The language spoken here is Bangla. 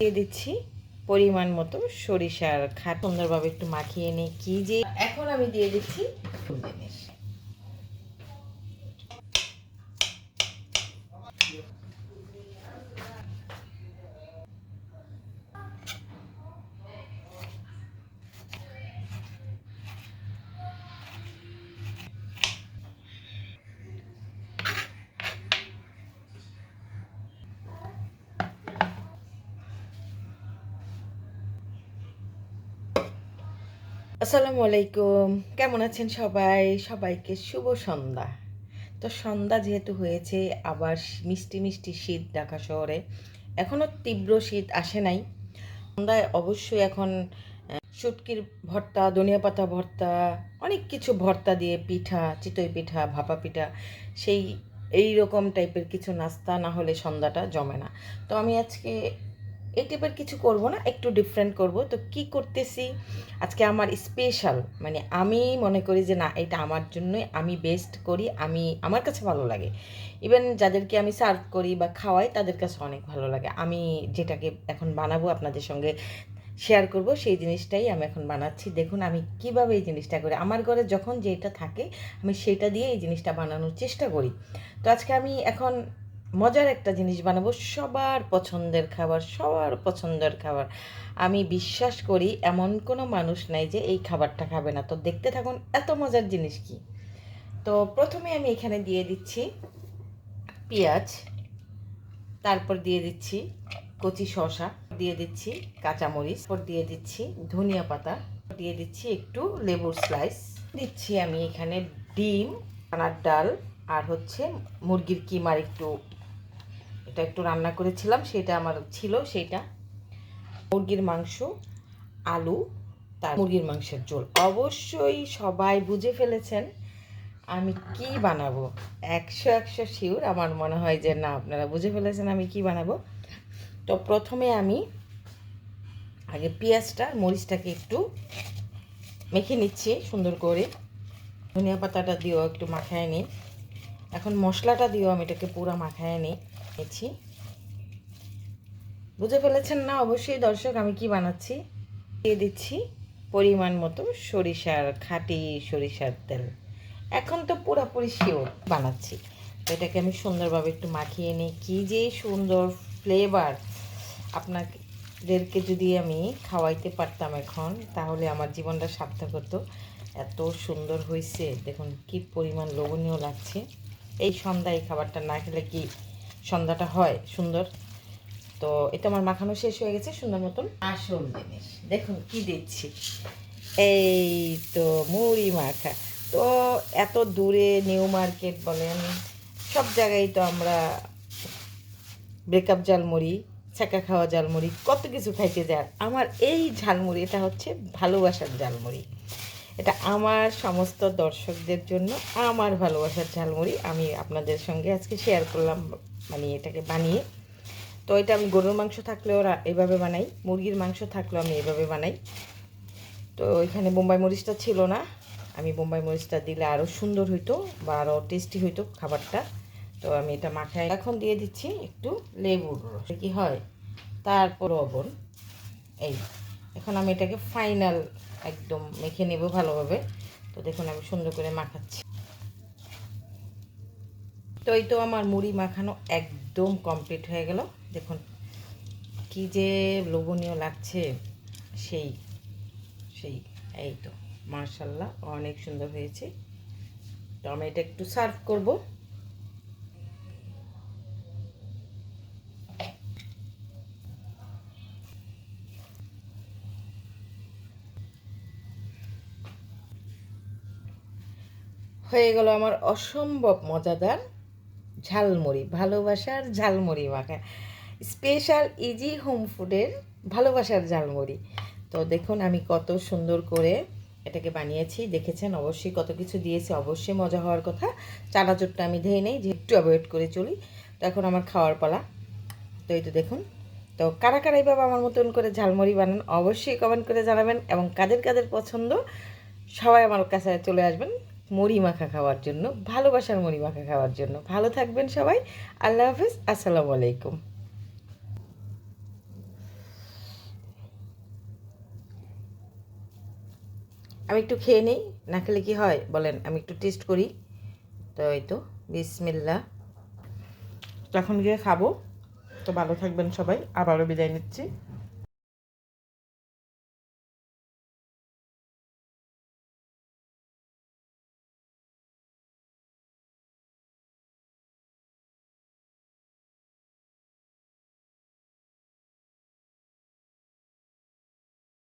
দিয়ে দিচ্ছি পরিমাণ মতো সরিষার খাট, সুন্দরভাবে একটু মাখিয়ে নিই। কি যে এখন আমি দিয়ে দিচ্ছি জিনিস। আসসালামু আলাইকুম, কেমন আছেন সবাই? সবাইকে শুভ সন্ধ্যা। তো সন্ধ্যা যেহেতু হয়েছে, আবার মিষ্টি মিষ্টি শীত ঢাকা শহরে, এখনও তীব্র শীত আসে নাই। সন্ধ্যায় অবশ্যই এখন শুটকির ভর্তা, ধনিয়া পাতা ভর্তা, অনেক কিছু ভর্তা দিয়ে পিঠা, চিতই পিঠা, ভাপা পিঠা, সেই এই রকম টাইপের কিছু নাস্তা না হলে সন্ধ্যাটা জমে না। তো আমি আজকে এই টাইপের কিছু করব না, একটু ডিফারেন্ট করব। তো কি করতেছি আজকে, আমার স্পেশাল, মানে আমি মনে করি যে না, এটা আমার জন্যই, আমি বেস্ট করি, আমার কাছে ভালো লাগে। ইভেন যাদেরকে আমি সার্ভ করি বা খাওয়াই তাদের কাছে অনেক ভালো লাগে। আমি যেটাকে এখন বানাবো আপনাদের সঙ্গে শেয়ার করব, সেই জিনিসটাই আমি এখন বানাচ্ছি। দেখুন আমি কিভাবে এই জিনিসটা করি। আমার ঘরে যখন যেটা থাকে আমি সেটা দিয়ে এই জিনিসটা বানানোর চেষ্টা করি। তো আজকে আমি এখন মজার একটা জিনিস বানাবো, সবার পছন্দের খাবার, সবার পছন্দের খাবার। আমি বিশ্বাস করি এমন কোনো মানুষ নাই যে এই খাবারটা খাবে না। তো দেখতে থাকুন এত মজার জিনিস কি। তো প্রথমে আমি এখানে দিয়ে দিচ্ছি পেঁয়াজ, তারপর দিয়ে দিচ্ছি কচি শসা, দিয়ে দিচ্ছি কাঁচামরিচ, তারপর দিয়ে দিচ্ছি ধনিয়া পাতা, দিয়ে দিচ্ছি একটু লেবুর স্লাইস, দিচ্ছি আমি এখানে ডিম, চানার ডাল, আর হচ্ছে মুরগির কিমার এটা একটু রান্না করেছিলাম, সেটা আমার ছিল, সেটা মুরগির মাংস, আলু, তার মুরগির মাংসের ঝোল। অবশ্যই সবাই বুঝে ফেলেছেন আমি কি বানাবো, 100 শিওর। আমার মনে হয় যে না, আপনারা বুঝে ফেলেছেন আমি কি বানাবো। তো প্রথমে আমি আগে পেঁয়াজটা, মরিচটাকে একটু মেখে নিচ্ছি সুন্দর করে, ধনিয়া পাতাটা দিয়েও একটু মাখায় নিই। এখন মশলাটা দিয়েও আমি এটাকে পুরো মাখায় নিচ্ছি। বুঝে ফেলেছেন না অবশ্যই দর্শক আমি কি বানাচ্ছি। দিয়ে দিচ্ছি পরিমাণ মতো খাঁটি সরিষার তেল। এখন তো পুরোপুরি শিওর বানাচ্ছি। তো এটাকে আমি সুন্দরভাবে একটু মাখিয়ে নিই। কী যে সুন্দর ফ্লেভার! আপনাদেরকে যদি আমি খাওয়াইতে পারতাম এখন, তাহলে আমার জীবনটা সার্থক হতো। এত সুন্দর হয়েছে, দেখুন কি পরিমাণ লোভনীয় লাগছে। এই সন্ধ্যায় এই খাবারটা না খেলে কি সন্ধ্যাটা হয় সুন্দর? তো এটা আমার মাখানো শেষ হয়ে গেছে সুন্দর মতন। আসল জিনিস দেখুন কি দিচ্ছি, এই তো মুড়ি মাখা। তো এত দূরে নিউ মার্কেট বলেন, সব জায়গায় তো আমরা ব্রেকআপ ঝালমুড়ি, ছ্যাঁকা খাওয়া ঝালমুড়ি, কত কিছু খাইতে যায়। আমার এই ঝালমুড়ি, এটা হচ্ছে ভালোবাসার ঝালমুড়ি। এটা আমার সমস্ত দর্শকদের জন্য আমার ভালোবাসার ঝালমুড়ি আমি আপনাদের সঙ্গে আজকে শেয়ার করলাম, মানে এটাকে বানিয়ে। তো এটা আমি গরুর মাংস থাকলেও এভাবে বানাই, মুরগির মাংস থাকলেও আমি এভাবে বানাই। তো এখানে বোম্বাই মরিচটা ছিল না, আমি বোম্বাই মরিচটা দিলে আরও সুন্দর হইতো বা আরও টেস্টি হইতো খাবারটা। তো আমি এটা মাখাই, এখন দিয়ে দিচ্ছি একটু লেবুর রস, কি হয়, তারপর লবণ। এই এখন আমি এটাকে ফাইনাল একদম মেখে নেব ভালোভাবে। তো দেখুন আমি সুন্দর করে মাখাচ্ছি। তো এই তো আমার মুড়ি মাখানো একদম কমপ্লিট হয়ে গেল। দেখুন কি যে লোভনীয় লাগছে, সেই সেই এই তো মাশাআল্লাহ অনেক সুন্দর হয়েছে। তো আমি এটা একটু সার্ভ করব। হয়ে গেল আমার অসম্ভব মজাদার ঝালমুড়ি, ভালোবাসার ঝালমুড়ি মাখা, স্পেশাল ইজি হোম ফুডের ভালোবাসার ঝালমুড়ি। তো দেখুন আমি কত সুন্দর করে এটাকে বানিয়েছি, দেখেছেন অবশ্যই কত কিছু দিয়েছি, অবশ্যই মজা হওয়ার কথা। চানাচুরটা আমি ধেয়ে নেই, যে একটু অ্যাভয়েড করে চলি। তো এখন আমার খাওয়ার পালা। তো এই তো দেখুন, তো কারা কারা এইভাবে আমার মতন করে ঝালমুড়ি বানান অবশ্যই কমেন্ট করে জানাবেন, এবং কাদের কাদের পছন্দ সবাই আমার কাছে চলে আসবেন মুড়ি মাখা খাওয়ার জন্য, ভালোবাসার মুড়ি মাখা খাওয়ার জন্য। ভালো থাকবেন সবাই। আল্লাহ হাফিজ, আসসালামু আলাইকুম। আমি একটু খেয়ে নিই, না খেলে কি হয় বলেন, আমি একটু টেস্ট করি। তো এই তো বিসমিল্লাহ, তো এখন গিয়ে খাবো। তো ভালো থাকবেন সবাই, আবারও বিদায় নিচ্ছি।